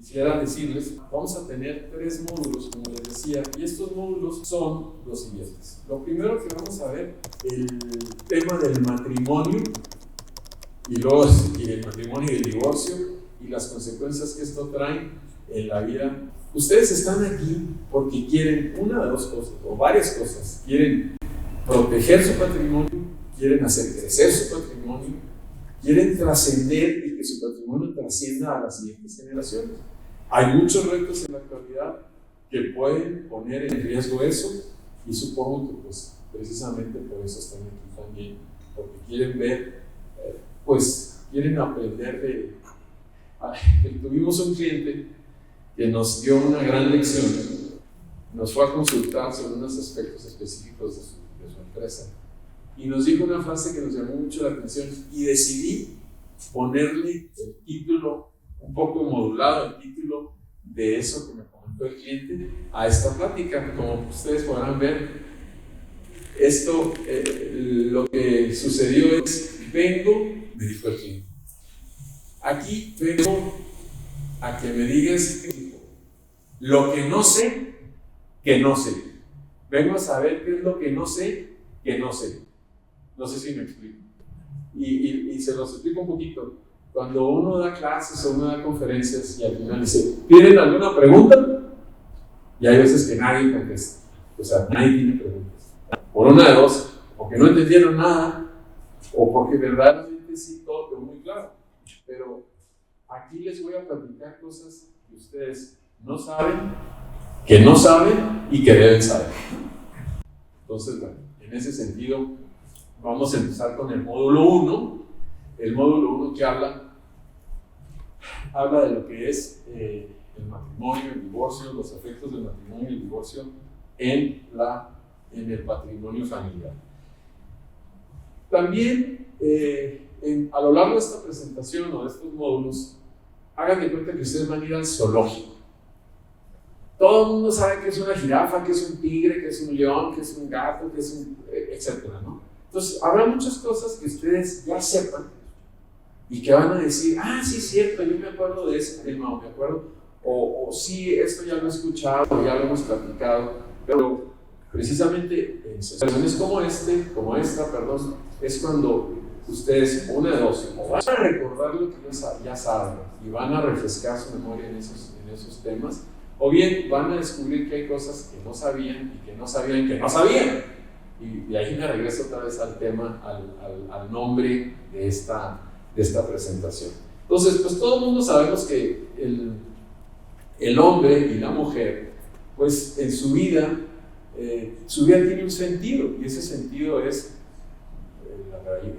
quisiera decirles, vamos a tener 3 módulos, como les decía, y estos módulos son los siguientes. Lo primero que vamos a ver, el tema del matrimonio, y luego el matrimonio y el divorcio, y las consecuencias que esto trae en la vida. Ustedes están aquí porque quieren una de 2 cosas, o varias cosas. Quieren proteger su patrimonio, quieren hacer crecer su patrimonio, quieren trascender y que su patrimonio trascienda a las siguientes generaciones. Hay muchos retos en la actualidad que pueden poner en riesgo eso, y supongo que pues precisamente por eso están aquí también, porque quieren ver, quieren aprender de... Tuvimos un cliente que nos dio una gran lección, nos fue a consultar sobre unos aspectos específicos de su empresa, y nos dijo una frase que nos llamó mucho la atención, y decidí ponerle el título, un poco modulado, el título de eso que me comentó el cliente, a esta plática. Como ustedes podrán ver, esto, lo que sucedió es, me dijo el cliente, aquí vengo a que me digas lo que no sé, que no sé. Vengo a saber qué es lo que no sé, que no sé. No sé si me explico. Y se los explico un poquito. Cuando uno da clases o uno da conferencias y al final dice, ¿tienen alguna pregunta? Y hay veces que nadie contesta. O sea, nadie tiene preguntas. Por una de 2, o que no entendieron nada, o porque verdaderamente sí todo quedó muy claro. Pero aquí les voy a platicar cosas que ustedes no saben y que deben saber. Entonces, bueno, en ese sentido, vamos a empezar con el módulo 1. El módulo 1 que habla de lo que es el matrimonio, el divorcio, los efectos del matrimonio y el divorcio en el patrimonio familiar. También, a lo largo de esta presentación o de estos módulos, hagan de cuenta que ustedes van a ir al zoológico. Todo el mundo sabe que es una jirafa, que es un tigre, que es un león, que es un gato, que es un... etcétera, ¿no? Entonces, habrá muchas cosas que ustedes ya sepan y que van a decir, sí, es cierto, yo me acuerdo de ese tema, o me acuerdo, o sí, esto ya lo he escuchado, o ya lo hemos platicado, pero precisamente en sesiones como esta, es cuando ustedes, una de 2, o van a recordar lo que ya saben y van a refrescar su memoria en esos temas, o bien van a descubrir que hay cosas que no sabían y que no sabían que no sabían. Y de ahí me regreso otra vez al tema, al nombre de esta presentación. Entonces, pues todo el mundo sabemos que el hombre y la mujer, pues en su vida tiene un sentido, y ese sentido es,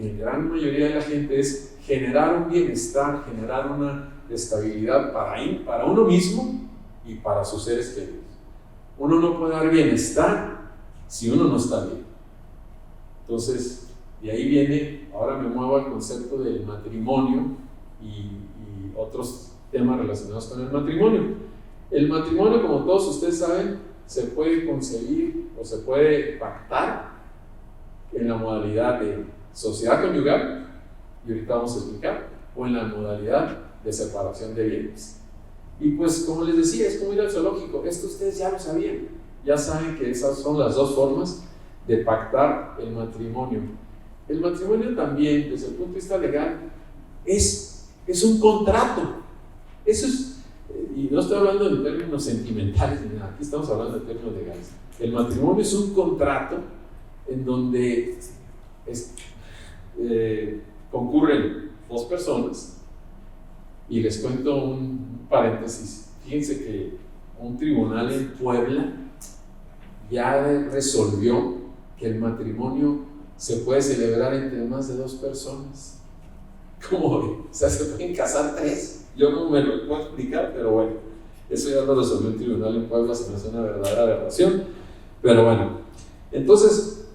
en gran mayoría de la gente, es generar un bienestar, generar una estabilidad para uno mismo y para sus seres queridos. Uno no puede dar bienestar si uno no está bien. Entonces, de ahí viene, ahora me muevo al concepto del matrimonio y otros temas relacionados con el matrimonio. El matrimonio, como todos ustedes saben, se puede concebir o se puede pactar en la modalidad de sociedad conyugal, y ahorita vamos a explicar, o en la modalidad de separación de bienes. Y pues, como les decía, es como ir al zoológico. Esto ustedes ya lo sabían, ya saben que esas son las 2 formas de pactar el matrimonio. El matrimonio también, desde el punto de vista legal, es un contrato. Eso es, y no estoy hablando en términos sentimentales ni nada, aquí estamos hablando en términos legales. El matrimonio es un contrato en donde concurren 2 personas, y les cuento un paréntesis. Fíjense que un tribunal en Puebla ya resolvió que el matrimonio se puede celebrar entre más de 2 personas. ¿Cómo ven? O sea, se pueden casar 3. Yo no me lo puedo explicar, pero bueno, eso ya lo resolvió el tribunal en Puebla. Se me hace una verdadera aberración, pero bueno. Entonces,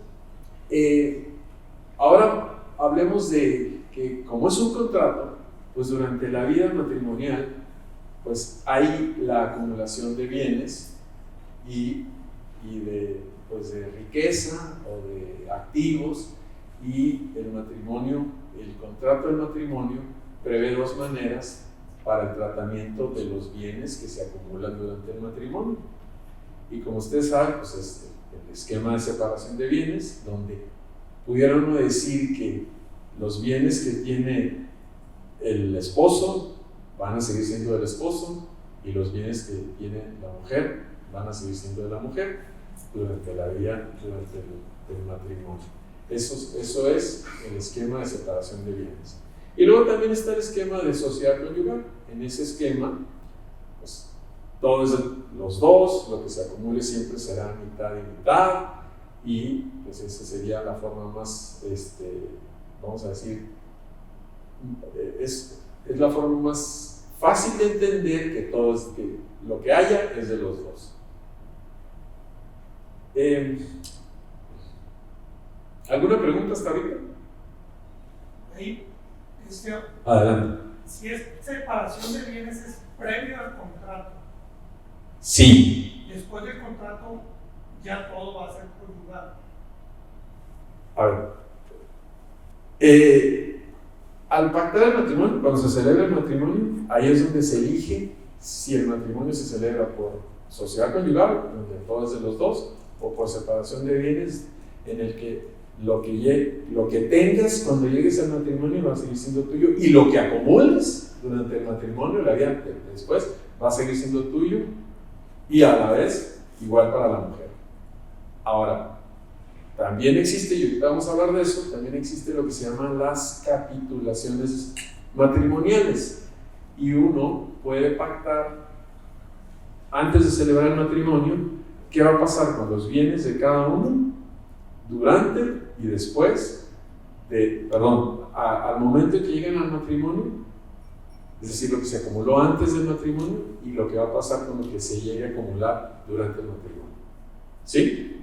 ahora hablemos de que, como es un contrato, pues durante la vida matrimonial, pues hay la acumulación de bienes y de riqueza o de activos, y el contrato del matrimonio prevé 2 maneras para el tratamiento de los bienes que se acumulan durante el matrimonio. Y como ustedes saben, pues el esquema de separación de bienes, donde pudiera uno decir que los bienes que tiene el esposo van a seguir siendo del esposo y los bienes que tiene la mujer van a seguir siendo de la mujer durante la vida, durante el matrimonio. Eso es el esquema de separación de bienes. Y luego también está el esquema de sociedad conyugal. En ese esquema, pues, todos los dos, lo que se acumule siempre será mitad y mitad, y pues esa sería la forma más, vamos a decir, es la forma más fácil de entender que lo que haya es de los dos. ¿Alguna pregunta hasta ahorita? Ahí, adelante. Si es separación de bienes, es previo al contrato. Sí. Después del contrato, ya todo va a ser conyugal. A ver. Al pactar el matrimonio, cuando se celebra el matrimonio, ahí es donde se elige si el matrimonio se celebra por sociedad conyugal, donde todo es de los dos, o por separación de bienes, en el que lo que tengas cuando llegues al matrimonio va a seguir siendo tuyo, y lo que acumules durante el matrimonio, la vida después, va a seguir siendo tuyo, y a la vez igual para la mujer. Ahora, también existe, y ahorita vamos a hablar de eso, también existe lo que se llaman las capitulaciones matrimoniales, y uno puede pactar antes de celebrar el matrimonio qué va a pasar con los bienes de cada uno durante y después al momento en que lleguen al matrimonio, es decir, lo que se acumuló antes del matrimonio y lo que va a pasar con lo que se llegue a acumular durante el matrimonio. ¿Sí?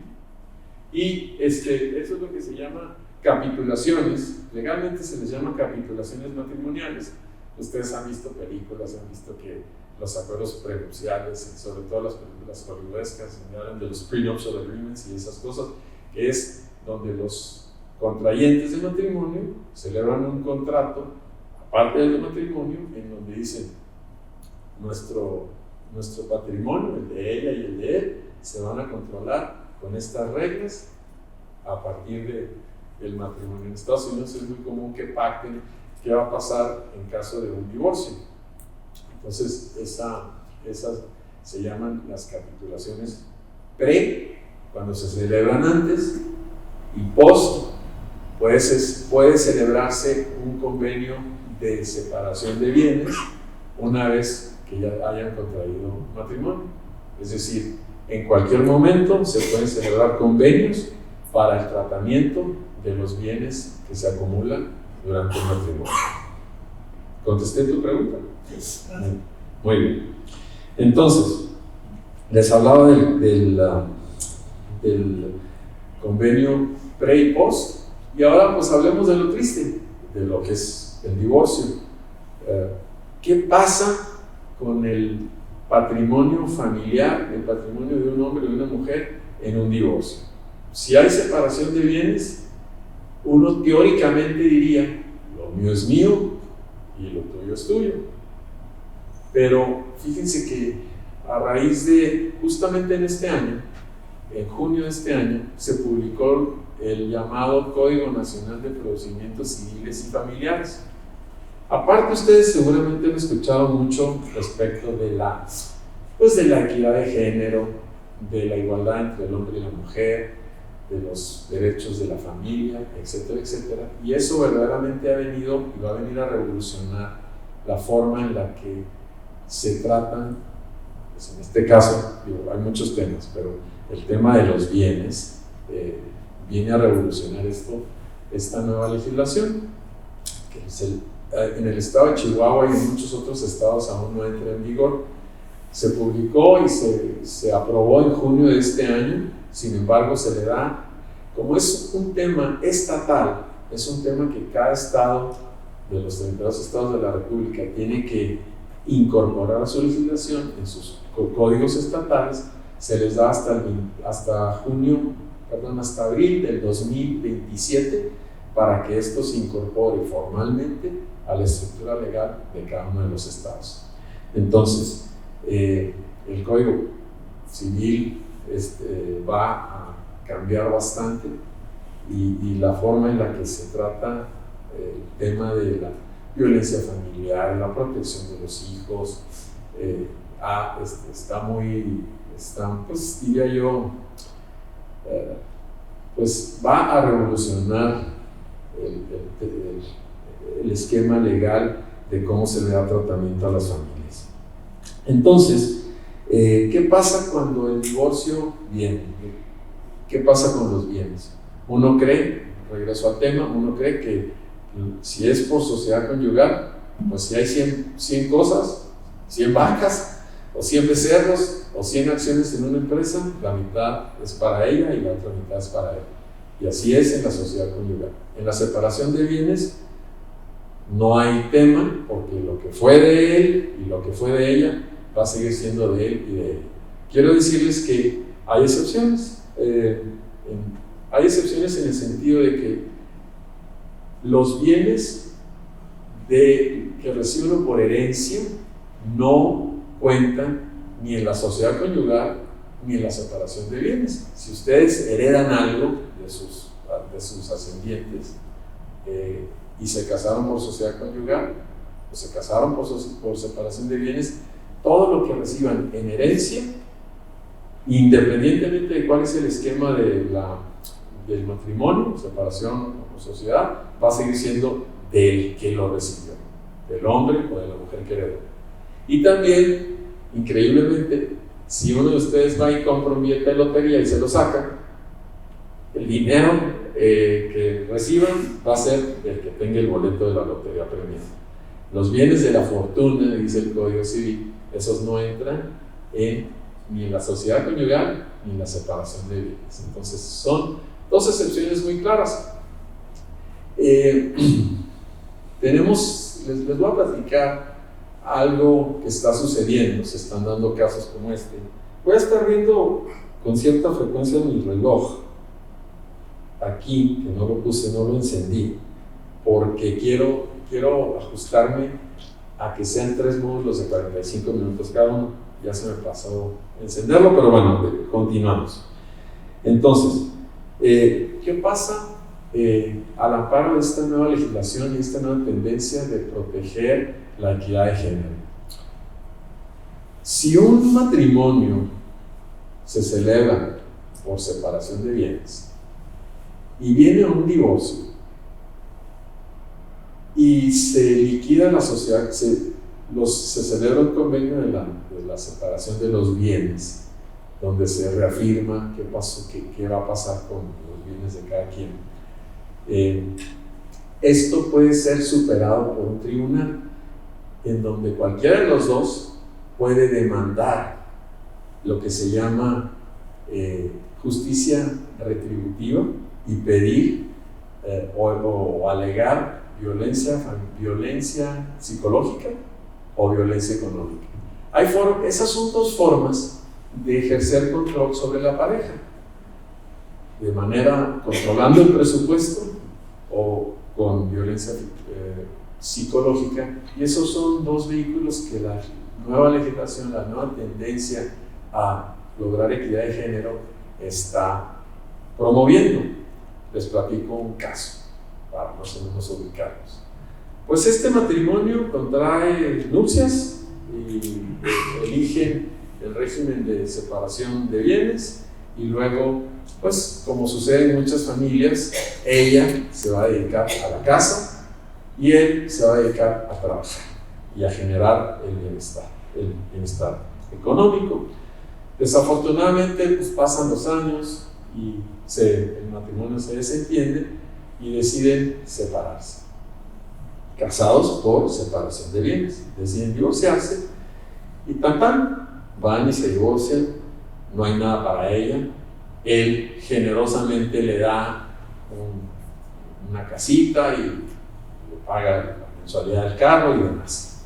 Y eso es lo que se llama capitulaciones. Legalmente se les llama capitulaciones matrimoniales. Ustedes han visto películas, han visto que los acuerdos prenupciales, sobre todo las películas hollywoodescas, donde hablan de los prenuptial agreements y esas cosas, que es donde los contrayentes de matrimonio celebran un contrato, aparte del matrimonio, en donde dicen nuestro patrimonio, el de ella y el de él, se van a controlar con estas reglas a partir del matrimonio. En Estados Unidos es muy común que pacten qué va a pasar en caso de un divorcio. Entonces, esas se llaman las capitulaciones cuando se celebran antes, y post, puede celebrarse un convenio de separación de bienes una vez que ya hayan contraído matrimonio. Es decir, en cualquier momento se pueden celebrar convenios para el tratamiento de los bienes que se acumulan durante el matrimonio. ¿Contesté tu pregunta? Sí. Muy bien. Entonces, les hablaba del convenio pre y post, y ahora pues hablemos de lo triste, de lo que es el divorcio. ¿Qué pasa con el patrimonio familiar, el patrimonio de un hombre y de una mujer en un divorcio? Si hay separación de bienes, uno teóricamente diría, lo mío es mío y lo tuyo es tuyo. Pero fíjense que a raíz de, justamente en este año, en junio de este año, se publicó el llamado Código Nacional de Procedimientos Civiles y Familiares. Aparte, ustedes seguramente han escuchado mucho respecto de la equidad de género, de la igualdad entre el hombre y la mujer, de los derechos de la familia, etcétera, etcétera. Y eso verdaderamente ha venido y va a venir a revolucionar la forma en la que se tratan, pues en este caso, hay muchos temas, pero el tema de los bienes viene a revolucionar esta nueva legislación, que es en el estado de Chihuahua y en muchos otros estados aún no entra en vigor. Se publicó y se aprobó en junio de este año. Sin embargo, se le da, como es un tema estatal, es un tema que cada estado de los 32 estados de la República tiene que incorporar a su legislación en sus códigos estatales. Se les da hasta abril del 2027 para que esto se incorpore formalmente a la estructura legal de cada uno de los estados. Entonces, el Código Civil va a cambiar bastante y la forma en la que se trata el tema de la violencia familiar, la protección de los hijos, pues diría yo, pues va a revolucionar el esquema legal de cómo se le da tratamiento a las familias. Entonces, ¿qué pasa cuando el divorcio viene? ¿Qué pasa con los bienes? Uno cree, regreso al tema, uno cree que si es por sociedad conyugal, pues si hay 100 cosas, 100 vacas, o 100 becerros, o 100 acciones en una empresa, la mitad es para ella y la otra mitad es para él. Y así es en la sociedad conyugal. En la separación de bienes no hay tema, porque lo que fue de él y lo que fue de ella va a seguir siendo de él y de ella. Quiero decirles que hay excepciones. Hay excepciones en el sentido de que los bienes que recibe uno por herencia no cuentan ni en la sociedad conyugal ni en la separación de bienes. Si ustedes heredan algo de sus ascendientes y se casaron por sociedad conyugal o se casaron por separación de bienes, todo lo que reciban en herencia, independientemente de cuál es el esquema del matrimonio, separación o sociedad, va a seguir siendo del que lo recibió, del hombre o de la mujer que heredó. Y también, increíblemente, si uno de ustedes va y compra un billete de lotería y se lo saca, el dinero que reciban va a ser del que tenga el boleto de la lotería premiada. Los bienes de la fortuna, dice el Código Civil, esos no entran ni en la sociedad conyugal ni en la separación de bienes. Entonces son dos excepciones muy claras. Les voy a platicar algo que está sucediendo, se están dando casos como este. Voy a estar viendo con cierta frecuencia mi reloj aquí, que no lo puse, no lo encendí, porque quiero ajustarme a que sean 3 módulos de 45 minutos cada uno. Ya se me pasó encenderlo, pero bueno, continuamos. Entonces, ¿qué pasa al amparo de esta nueva legislación y esta nueva tendencia de proteger la equidad de género? Si un matrimonio se celebra por separación de bienes y viene un divorcio y se liquida la sociedad, se celebra el convenio de la separación de los bienes, donde se reafirma qué va a pasar con los bienes de cada quien. Esto puede ser superado por un tribunal, en donde cualquiera de los dos puede demandar lo que se llama justicia retributiva y pedir o alegar violencia psicológica o violencia económica. Esas son dos formas de ejercer control sobre la pareja, de manera controlando el presupuesto o con violencia psicológica, y esos son dos vehículos que la nueva legislación, la nueva tendencia a lograr equidad de género está promoviendo. Les platico un caso para más o menos ubicarnos. Pues este matrimonio contrae nupcias y eligen el régimen de separación de bienes, y luego, pues como sucede en muchas familias, ella se va a dedicar a la casa y él se va a dedicar a trabajar y a generar el bienestar económico. Desafortunadamente, pues pasan los años y el matrimonio se desentiende y deciden separarse. Casados por separación de bienes, deciden divorciarse y van y se divorcian, no hay nada para ella. Él generosamente le da una casita y le paga la mensualidad del carro y demás.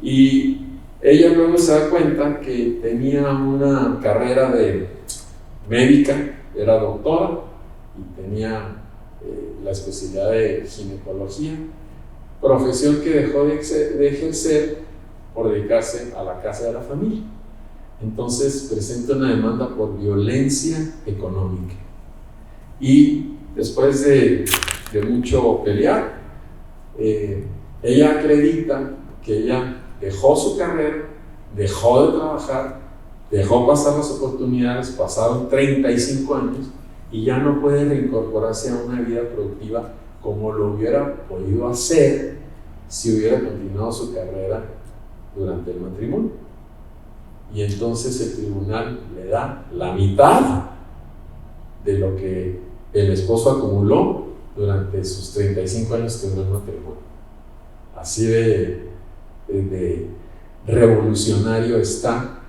Y ella luego se da cuenta que tenía una carrera de médica, era doctora y tenía la especialidad de ginecología, profesión que dejó de ejercer por dedicarse a la casa de la familia. Entonces presenta una demanda por violencia económica. Y después de mucho pelear, ella acredita que ella dejó su carrera, dejó de trabajar, dejó pasar las oportunidades, pasaron 35 años y ya no puede reincorporarse a una vida productiva como lo hubiera podido hacer si hubiera continuado su carrera durante el matrimonio. Y entonces el tribunal le da la mitad de lo que el esposo acumuló durante sus 35 años que duró el matrimonio. Así de revolucionario está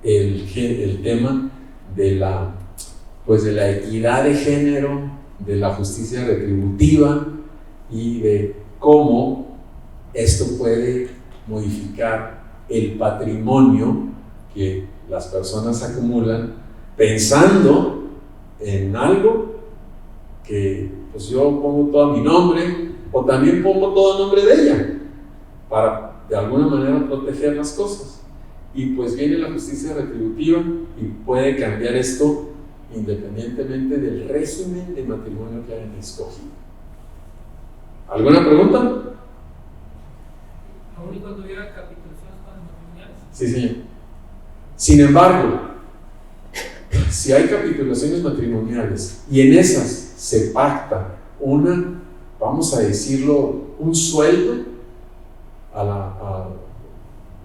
el tema de la equidad de género, de la justicia retributiva y de cómo esto puede modificar el patrimonio que las personas acumulan pensando en algo que pues yo pongo todo mi nombre o también pongo todo el nombre de ella para de alguna manera proteger las cosas. Y pues viene la justicia retributiva y puede cambiar esto independientemente del régimen de matrimonio que hayan escogido. ¿Alguna pregunta? ¿Aún y cuando hubiera capitulaciones matrimoniales? Sí, señor. Sin embargo, si hay capitulaciones matrimoniales y en esas se pacta vamos a decirlo, un sueldo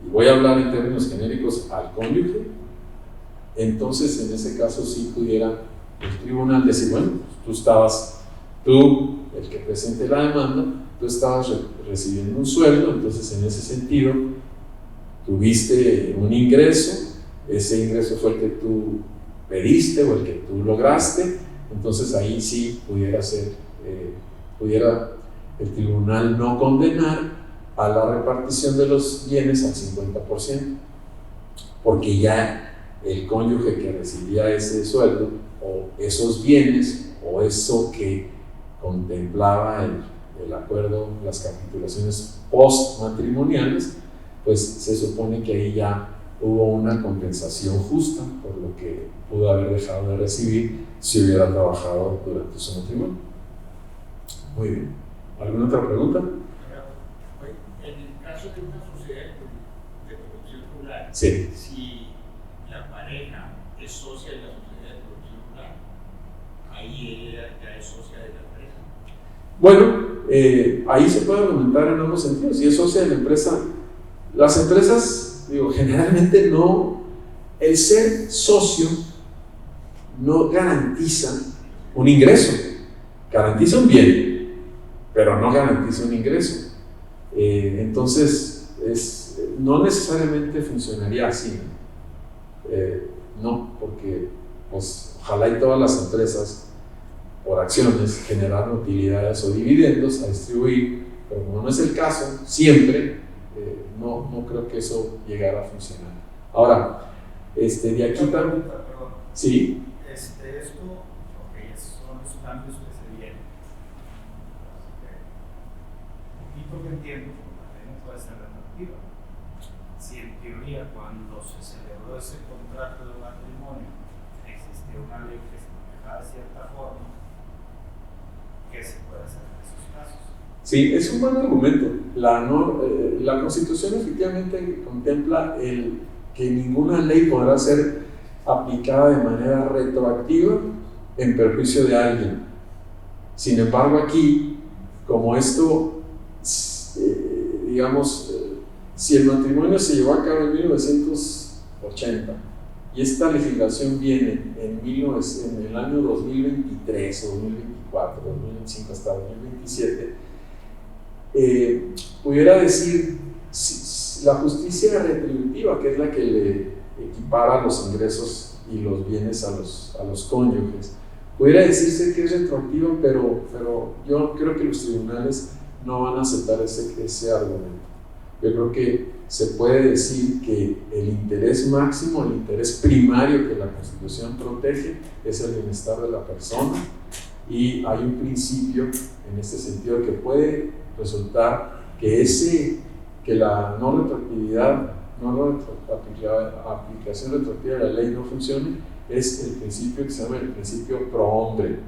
y voy a hablar en términos genéricos, al cónyuge, entonces en ese caso sí pudiera el tribunal decir, bueno, tú, el que presente la demanda, tú estabas recibiendo un sueldo, entonces en ese sentido tuviste un ingreso, ese ingreso fue el que tú pediste o el que tú lograste, entonces ahí sí pudiera el tribunal no condenar a la repartición de los bienes al 50%, porque ya el cónyuge que recibía ese sueldo o esos bienes o eso que contemplaba el acuerdo, las capitulaciones postmatrimoniales, pues se supone que ahí ya hubo una compensación justa por lo que pudo haber dejado de recibir si hubiera trabajado durante su matrimonio. Muy bien. ¿Alguna otra pregunta? En el caso de una sociedad de producción rural, sí. Si la pareja es socia de la sociedad de producción rural, ahí ella ya es socia de la empresa. Bueno, ahí se puede argumentar en ambos sentidos. Si es socia de la empresa, las empresas, generalmente no, el ser socio no garantiza un ingreso, garantiza un bien, pero no garantiza un ingreso. Entonces, no necesariamente funcionaría así, no, porque pues, ojalá y todas las empresas por acciones generaran utilidades o dividendos a distribuir, pero como no es el caso, siempre, no creo que eso llegara a funcionar. Ahora, de aquí también. Sí. Esto, son los cambios que se vienen. Y porque entiendo, no puede ser retroactiva. Si en teoría, cuando se celebró ese contrato de matrimonio, existía una ley que se manejaba de cierta forma, ¿qué se puede hacer en esos casos? Sí, es un buen argumento. La Constitución efectivamente contempla que ninguna ley podrá ser aplicada de manera retroactiva en perjuicio de alguien. Sin embargo, aquí, como esto, si el matrimonio se llevó a cabo en 1980 y esta legislación viene en el año 2023 o 2024, 2025 hasta 2027, pudiera decir la justicia retributiva, que es la que le equipara los ingresos y los bienes a los cónyuges, pudiera decirse que es retroactiva, pero yo creo que los tribunales no van a aceptar ese argumento. Yo creo que se puede decir que el interés máximo, el interés primario que la Constitución protege es el bienestar de la persona, y hay un principio en este sentido que puede resultar que la no retroactividad, aplicación retroactiva de la ley no funcione, es el principio que se llama el principio pro hombre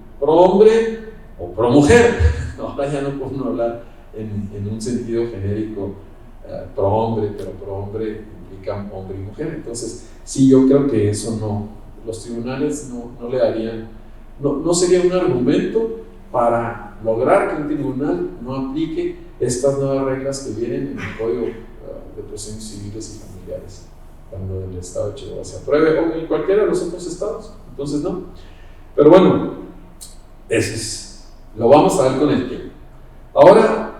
o pro mujer. Ahora ya no podemos hablar en un sentido genérico pro hombre, pero pro hombre implica hombre y mujer. Entonces, sí, yo creo que eso no, los tribunales no le darían, no sería un argumento para lograr que un tribunal no aplique estas nuevas reglas que vienen en el Código de Procedimientos Civiles y Familiares cuando el Estado de Chihuahua se apruebe, o en cualquiera de los otros estados. Entonces, no. Pero bueno, eso es, lo vamos a ver con el tiempo. Ahora,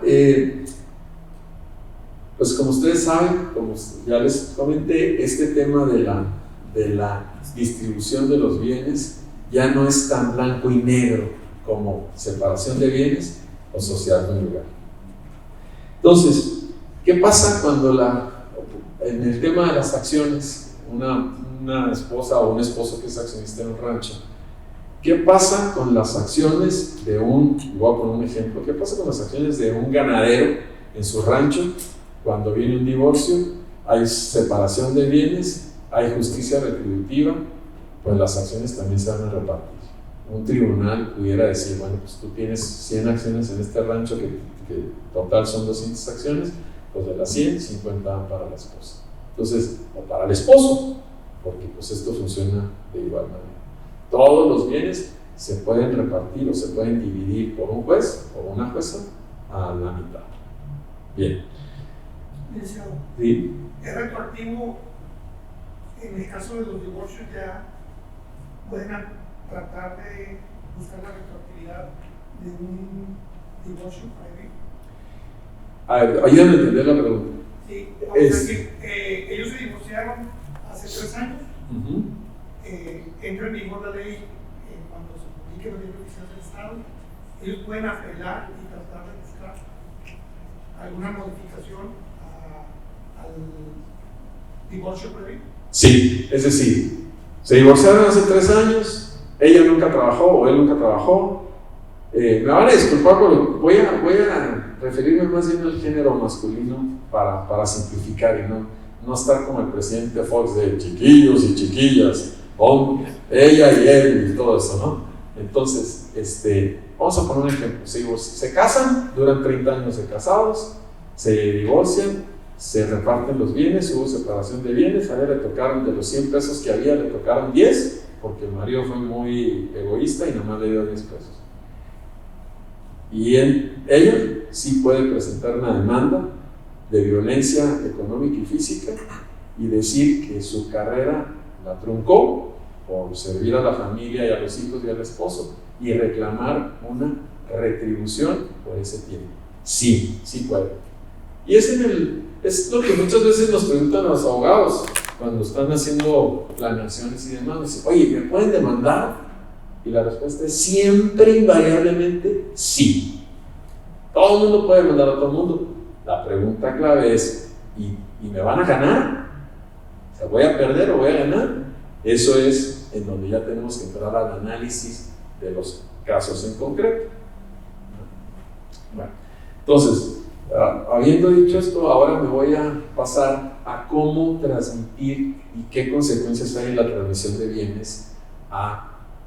pues como ustedes saben, como ya les comenté, este tema de la distribución de los bienes ya no es tan blanco y negro como separación de bienes o sociedad conyugal. Entonces, ¿qué pasa cuando en el tema de las acciones, una esposa o un esposo que es accionista en un rancho, qué pasa con las acciones de voy a poner un ejemplo, qué pasa con las acciones de un ganadero en su rancho cuando viene un divorcio, hay separación de bienes, hay justicia retributiva, pues las acciones también se van a repartir? Un tribunal pudiera decir, bueno, pues tú tienes 100 acciones en este rancho que total son 200 acciones, pues de las 100, 50 van para la esposa. Entonces, o para el esposo, porque pues esto funciona de igual manera. Todos los bienes se pueden repartir o se pueden dividir por un juez o una jueza a la mitad. Bien. ¿Sí? Es retroactivo en el caso de los divorcios, ya pueden tratar de buscar la retroactividad de un divorcio previo. A ver, ayúdame a entender la pregunta. Sí, vamos a decir, ellos se divorciaron hace 3 años. Entra en vigor la ley cuando se publique el libro oficial del Estado. Ellos pueden apelar y tratar de buscar alguna modificación al divorcio previo. Sí, es decir, se divorciaron hace 3 años, ella nunca trabajó o él nunca trabajó. Me van a disculpar, pero voy a referirme más bien al género masculino para simplificar y no estar como el presidente Fox de chiquillos y chiquillas, ella y él y todo eso, ¿no? Entonces, vamos a poner un ejemplo. Se casan, duran 30 años de casados, se divorcian, se reparten los bienes, hubo separación de bienes, a ella le tocaron de los 100 pesos que había, le tocaron 10, porque el marido fue muy egoísta y nomás le dio 10 pesos. Y ella sí puede presentar una demanda de violencia económica y física y decir que su carrera la truncó por servir a la familia y a los hijos y al esposo y reclamar una retribución por ese tiempo. Sí puede. Y es lo que muchas veces nos preguntan a los abogados cuando están haciendo planeaciones y demás. Dicen, oye, ¿me pueden demandar? Y la respuesta es siempre, invariablemente, sí. Todo el mundo puede demandar a todo el mundo. La pregunta clave es, ¿y me van a ganar? O sea, ¿voy a perder o voy a ganar? Eso es en donde ya tenemos que entrar al análisis de los casos en concreto. Bueno, entonces, habiendo dicho esto, ahora me voy a pasar a cómo transmitir y qué consecuencias hay en la transmisión de bienes a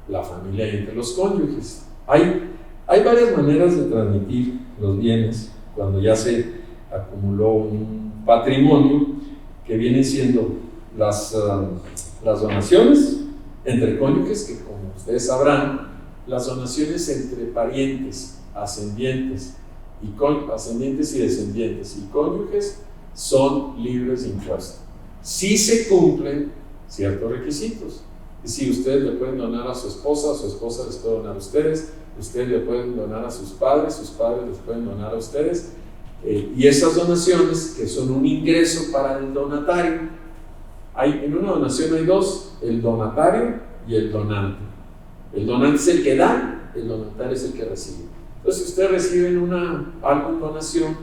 la familia y entre los cónyuges. Hay varias maneras de transmitir los bienes cuando ya se acumuló un patrimonio, que vienen siendo las donaciones entre cónyuges, que como ustedes sabrán, las donaciones entre parientes, ascendientes y descendientes y cónyuges son libres de impuesto. Si se cumplen ciertos requisitos. Si ustedes le pueden donar a su esposa les puede donar a ustedes le pueden donar a sus padres les pueden donar a ustedes, y esas donaciones, que son un ingreso para el donatario, en una donación hay dos: el donatario y el donante. El donante es el que da, el donatario es el que recibe. Entonces, si ustedes reciben alguna donación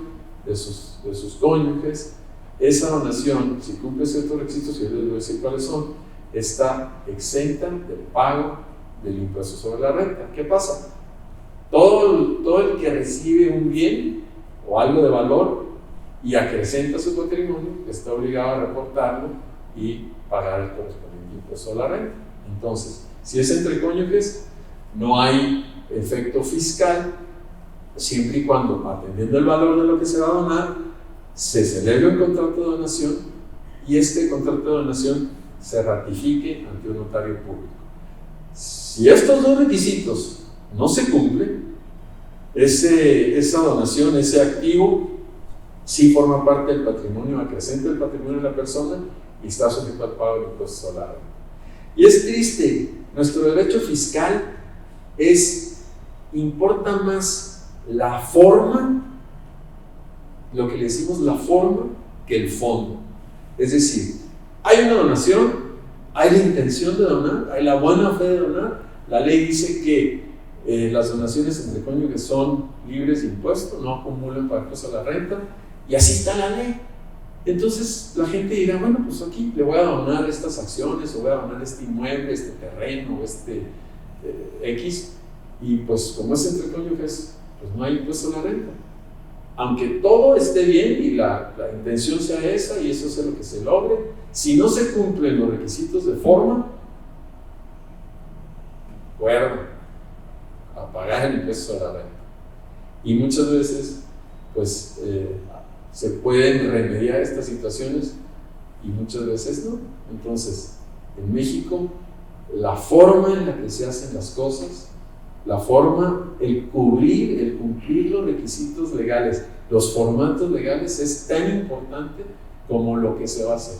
de sus cónyuges, esa donación, si cumple ciertos requisitos, yo les voy a decir cuáles son, está exenta del pago del impuesto sobre la renta. ¿Qué pasa? Todo el que recibe un bien o algo de valor y acrecenta su patrimonio, está obligado a reportarlo y pagar el correspondiente impuesto a la renta. Entonces, si es entre cónyuges, no hay efecto fiscal, siempre y cuando, atendiendo el valor de lo que se va a donar, se celebre un contrato de donación y este contrato de donación se ratifique ante un notario público. Si estos dos requisitos no se cumplen, esa donación, ese activo, sí forma parte del patrimonio, acrecenta el patrimonio de la persona y está sujeto al pago del impuesto a la renta. Y es triste, nuestro derecho fiscal importa más la forma, lo que le decimos la forma, que el fondo. Es decir, hay una donación, hay la intención de donar, hay la buena fe de donar. La ley dice que las donaciones entre cónyuges son libres de impuesto, no acumulan para impuesto a la renta, y así está la ley. Entonces la gente dirá, bueno, pues aquí le voy a donar estas acciones, o voy a donar este inmueble, este terreno, X, y pues como es entre cónyuges, pues no hay impuesto a la renta. Aunque todo esté bien y la intención sea esa y eso sea lo que se logre, si no se cumplen los requisitos de forma, acuerdo a pagar el impuesto a la renta. Y muchas veces, pues, se pueden remediar estas situaciones y muchas veces no. Entonces, en México, la forma en la que se hacen las cosas, la forma, el cumplir los requisitos legales, los formatos legales es tan importante como lo que se va a hacer.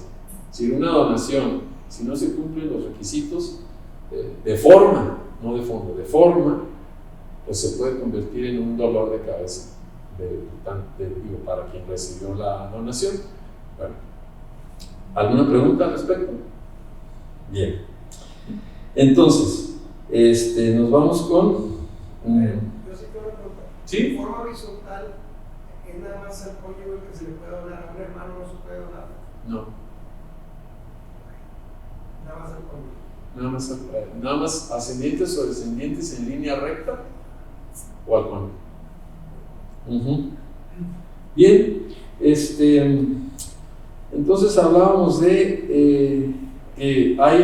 Si una donación, si no se cumplen los requisitos de forma, no de fondo, de forma, pues se puede convertir en un dolor de cabeza para quien recibió la donación. Bueno, ¿alguna pregunta al respecto? Bien. Entonces, nos vamos con... Yo sí tengo una pregunta. ¿Sí? De forma horizontal, ¿es nada más al cónyuge que se le puede donar? ¿A un hermano no se puede donar? No. Nada más al cónyuge. Nada más ascendientes o descendientes en línea recta o al cónyuge. Bien, entonces hablábamos de que hay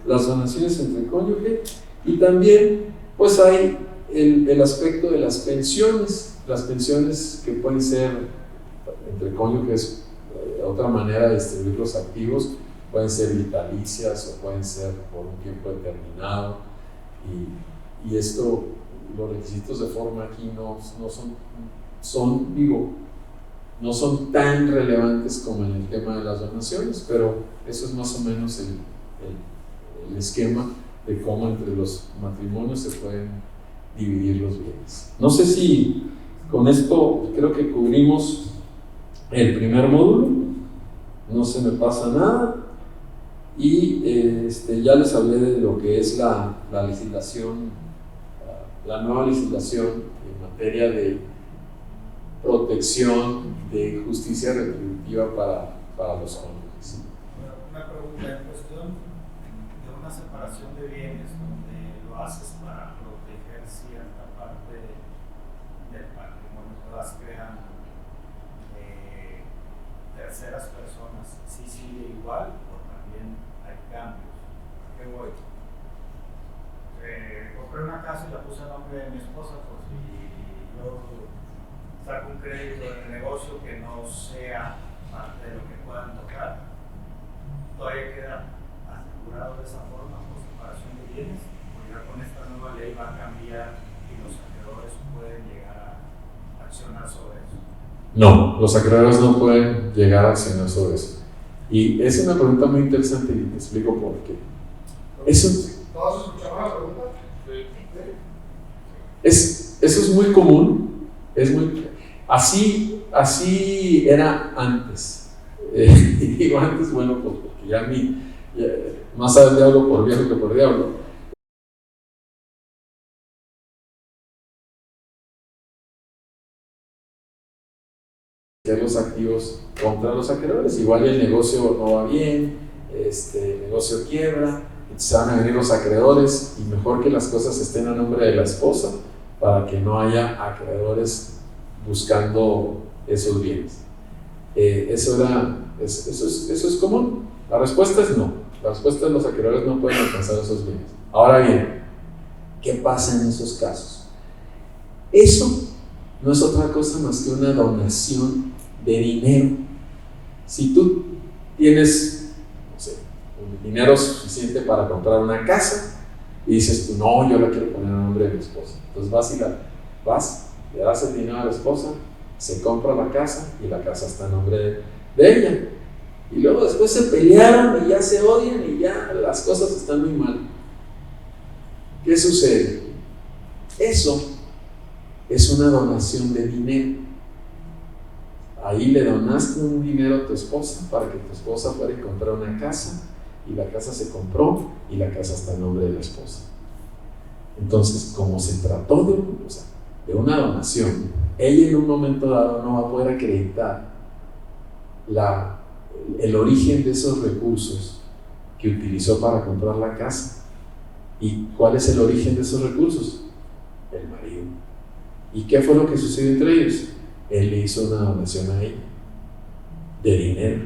las donaciones entre cónyuge y también pues hay el aspecto de las pensiones que pueden ser entre cónyuges, otra manera de distribuir los activos, pueden ser vitalicias o pueden ser por un tiempo determinado y esto, los requisitos de forma aquí no son tan relevantes como en el tema de las donaciones, pero eso es más o menos el esquema de cómo entre los matrimonios se pueden dividir los bienes. No sé si con esto creo que cubrimos el primer módulo, no se me pasa nada y ya les hablé de lo que es la legislación, la nueva legislación en materia de protección de justicia retributiva para los cónyuges. Una pregunta en cuestión de una separación de bienes donde lo haces para proteger cierta parte del patrimonio que vas creando, terceras personas, ¿sí sigue igual o también hay cambios? ¿A qué voy? Compré una casa y la puse a nombre de mi esposa por si yo saco un crédito en el negocio que no sea parte de lo que puedan tocar, todavía queda asegurado de esa forma por separación de bienes, porque ya con esta nueva ley va a cambiar y los acreedores pueden llegar a accionar sobre eso. No, los acreedores no pueden llegar a accionar sobre eso. Y es una pregunta muy interesante y te explico por qué. ¿Todos escucharon la pregunta? Eso es muy común, así era antes. Digo antes, bueno, pues porque ya más sabe el diablo por viejo que por diablo. Los activos contra los acreedores, igual el negocio no va bien, el negocio quiebra, se van a venir los acreedores y mejor que las cosas estén a nombre de la esposa para que no haya acreedores buscando esos bienes. Eso es común. La respuesta es no. La respuesta es los acreedores no pueden alcanzar esos bienes. Ahora bien, ¿qué pasa en esos casos? Eso no es otra cosa más que una donación de dinero. Si tú tienes, no sé, un dinero suficiente para comprar una casa y dices tú, no, yo la quiero poner a nombre de mi esposa. Entonces vas, le das el dinero a la esposa, se compra la casa y la casa está a nombre de ella. Y luego después se pelearon y ya se odian y ya las cosas están muy mal. ¿Qué sucede? Eso es una donación de dinero. Ahí le donaste un dinero a tu esposa para que tu esposa fuera y comprara una casa, y la casa se compró y la casa está a nombre de la esposa. Entonces, como se trató de una donación, ella en un momento dado no va a poder acreditar el origen de esos recursos que utilizó para comprar la casa. ¿Y cuál es el origen de esos recursos? El marido. ¿Y qué fue lo que sucedió entre ellos? Él le hizo una donación a ella de dinero,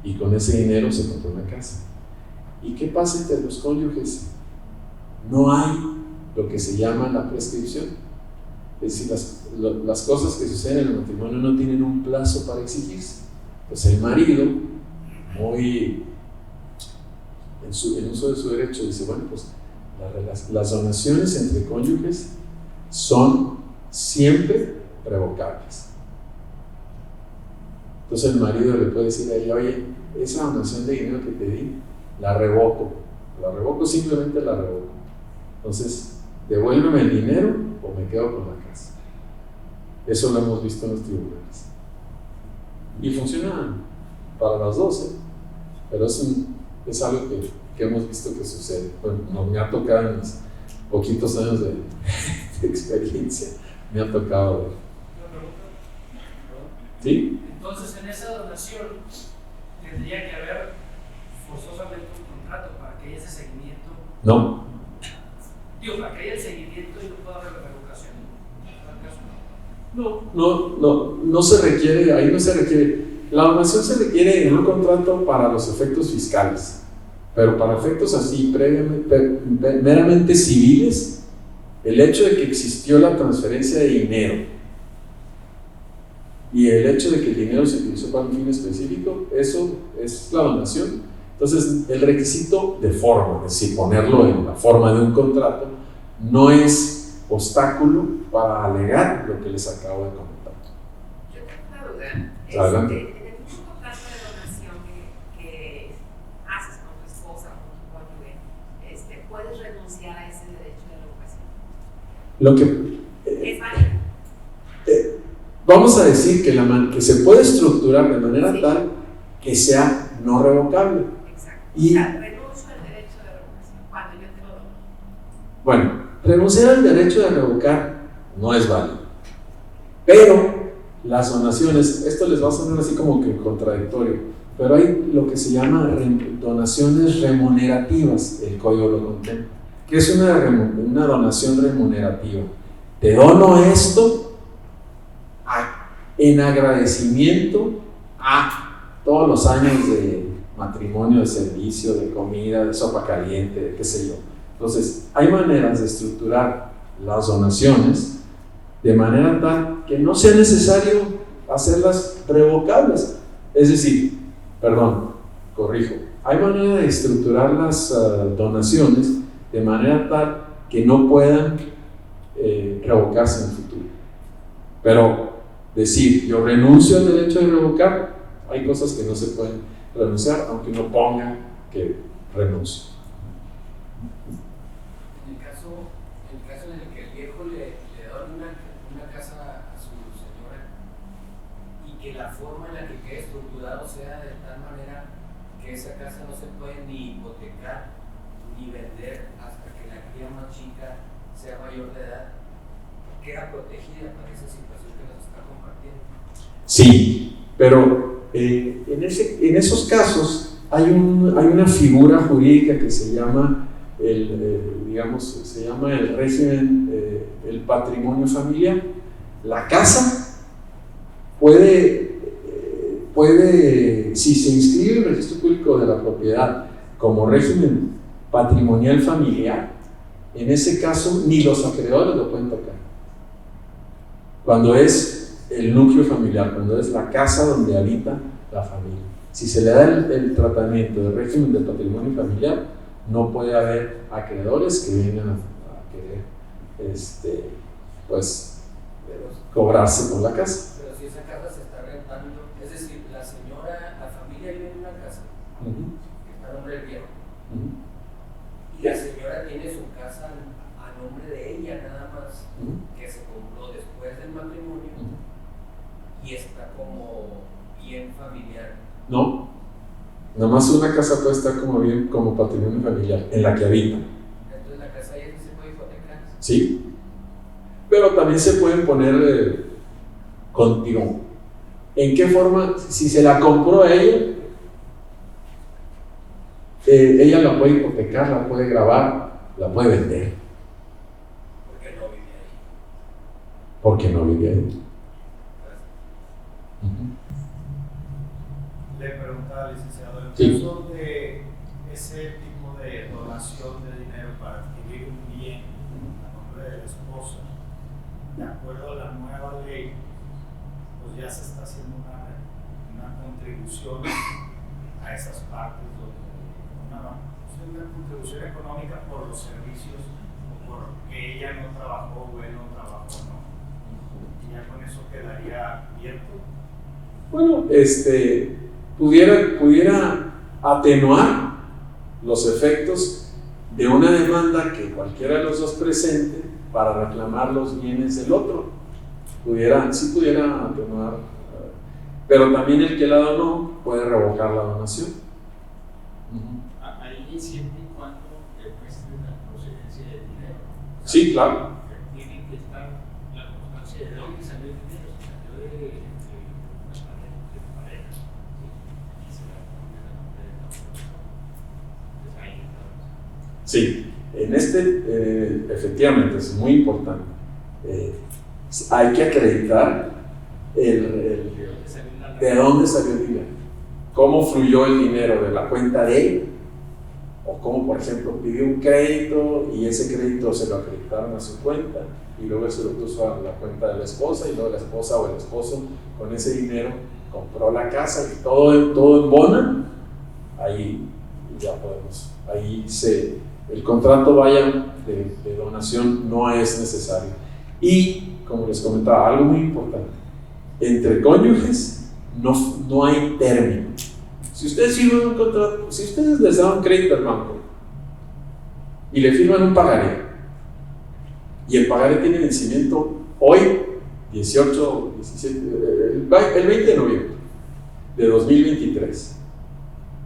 y con ese dinero se compró una casa. ¿Y qué pasa entre los cónyuges? No hay lo que se llama la prescripción. Es decir, las cosas que suceden en el matrimonio no tienen un plazo para exigirse. Pues el marido, muy en uso de su derecho, dice, bueno, pues las donaciones entre cónyuges son siempre revocables. Entonces el marido le puede decir a ella, oye, esa donación de dinero que te di, la revoco, simplemente la revoco. Entonces, devuélveme el dinero o me quedo con la casa. Eso lo hemos visto en los tribunales. Y funciona para las dos, pero es algo que hemos visto que sucede. Bueno, no me ha tocado en mis poquitos años de experiencia, me ha tocado ver. ¿Sí? Entonces, en esa donación tendría que haber forzosamente un contrato para que haya ese seguimiento. No. Para que haya el seguimiento y no pueda haber revocación. No se requiere, ahí no se requiere. La donación se requiere en un contrato para los efectos fiscales, pero para efectos así meramente civiles, el hecho de que existió la transferencia de dinero y el hecho de que el dinero se utilizó para un fin específico, eso es la donación. Entonces, el requisito de forma, es decir, ponerlo en la forma de un contrato, no es obstáculo para alegar lo que les acabo de comentar. Yo tengo una duda. Adelante. En el mismo contrato de donación que haces con tu esposa o con tu cónyuge, ¿puedes renunciar a ese derecho de revocación? Lo que ¿Es válido? vamos a decir que se puede estructurar de manera tal que sea no revocable. Exacto. Y, renuncio al derecho de revocación cuando yo te lo doy. bueno, renunciar al derecho de revocar no es válido. Pero las donaciones, esto les va a sonar así como que contradictorio, pero hay lo que se llama donaciones remunerativas, el código lo contempla. ¿Qué es una donación remunerativa? Te dono esto en agradecimiento a todos los años de matrimonio, de servicio, de comida, de sopa caliente, de qué sé yo. Entonces, hay maneras de estructurar las donaciones de manera tal que no sea necesario hacerlas revocables. Es decir, hay manera de estructurar las donaciones de manera tal que no puedan revocarse en el futuro. Pero decir, yo renuncio al derecho de revocar, hay cosas que no se pueden renunciar, aunque uno ponga que renuncie. En el caso en el que el viejo le dona una casa a su señora y que la forma en la que quede estructurado sea de tal manera que esa casa no se puede ni hipotecar ni vender hasta que la cría más chica sea mayor de edad, queda protegida para esa situación que nos está compartiendo. Sí, pero en esos casos hay una figura jurídica que se llama el régimen, el patrimonio familiar. La casa si se inscribe en el registro público de la propiedad como régimen patrimonial familiar, en ese caso ni los acreedores lo pueden tocar. Cuando es el núcleo familiar, cuando es la casa donde habita la familia. Si se le da el tratamiento de régimen de patrimonio familiar, no puede haber acreedores que vengan a querer pues cobrarse por la casa. Pero si esa casa se está rentando, es decir, la familia vive en una casa que está a nombre del viejo, y la señora tiene su casa a nombre de ella nada más, que se compró después del matrimonio, y está como bien familiar. No, nada más una casa puede estar como bien como patrimonio familiar, en la que habita. Entonces la casa ya se puede hipotecar. Sí, pero también se pueden poner contigo. ¿En qué forma? Si se la compró a ella la puede hipotecar, la puede grabar, la puede vender. Porque no vive ahí. Le preguntaba al licenciado, en Sí. caso de ese tipo de donación de dinero para adquirir un bien a nombre de la esposa, de acuerdo a la nueva ley, pues ya se está haciendo una contribución a esas partes, una contribución económica por los servicios o porque ella no trabajó o él no trabajó, ¿no? Y ya con eso quedaría abierto. Bueno, pudiera atenuar los efectos de una demanda que cualquiera de los dos presente para reclamar los bienes del otro. Sí pudiera atenuar, pero también el que la donó puede revocar la donación. Ahí siempre y cuando demuestre la procedencia del dinero. Sí, claro. Tiene que estar la constancia de dónde salió el dinero, si salió de pareja, y se la pone a nombre de la otra persona. Entonces ahí está. Sí, efectivamente, es muy importante. Hay que acreditar de dónde salió el dinero, cómo fluyó el dinero de la cuenta de él, o cómo, por ejemplo, pidió un crédito y ese crédito se lo acreditaron a su cuenta y luego se lo puso a la cuenta de la esposa y luego la esposa o el esposo con ese dinero compró la casa y todo embona. Ahí ya podemos, el contrato de donación no es necesario. Y, como les comentaba, algo muy importante, entre cónyuges no hay término. Si ustedes firman un contrato, si ustedes les dan un crédito al banco y le firman un pagaré, y el pagaré tiene vencimiento hoy, 18, 17, el 20 de noviembre de 2023,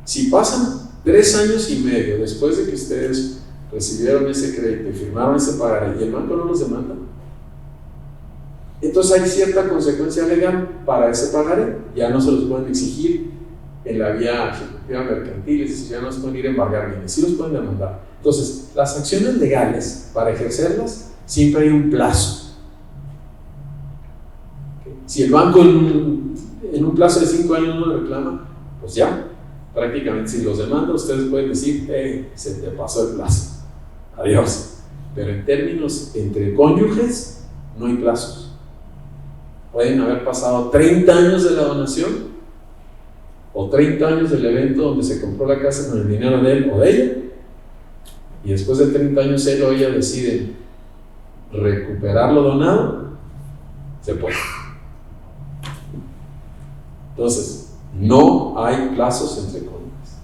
si pasan 3 años y medio después de que ustedes recibieron ese crédito y firmaron ese pagaré y el banco no los demanda, entonces hay cierta consecuencia legal para ese pagaré, ya no se los pueden exigir en la vía ejecutiva mercantil, es decir, ya no se pueden ir a embargar bienes, sí los pueden demandar. Entonces, las acciones legales, para ejercerlas, siempre hay un plazo. Si el banco en un plazo de 5 años no lo reclama, pues ya, prácticamente si los demanda, ustedes pueden decir, se te pasó el plazo, adiós. Pero en términos entre cónyuges, no hay plazos. Pueden haber pasado 30 años de la donación o 30 años del evento donde se compró la casa con el dinero de él o de ella, y después de 30 años él o ella deciden recuperar lo donado, se puede. Entonces, no hay plazos entre cónyuges.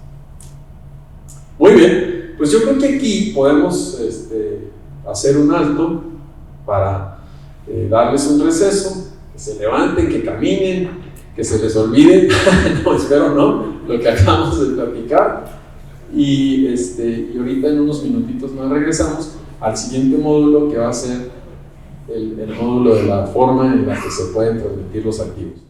Muy bien, pues yo creo que aquí podemos hacer un alto para darles un receso, que se levanten, que caminen, que se les olvide, no, espero no, lo que acabamos de platicar. Y ahorita en unos minutitos más regresamos al siguiente módulo, que va a ser el módulo de la forma en la que se pueden transmitir los activos.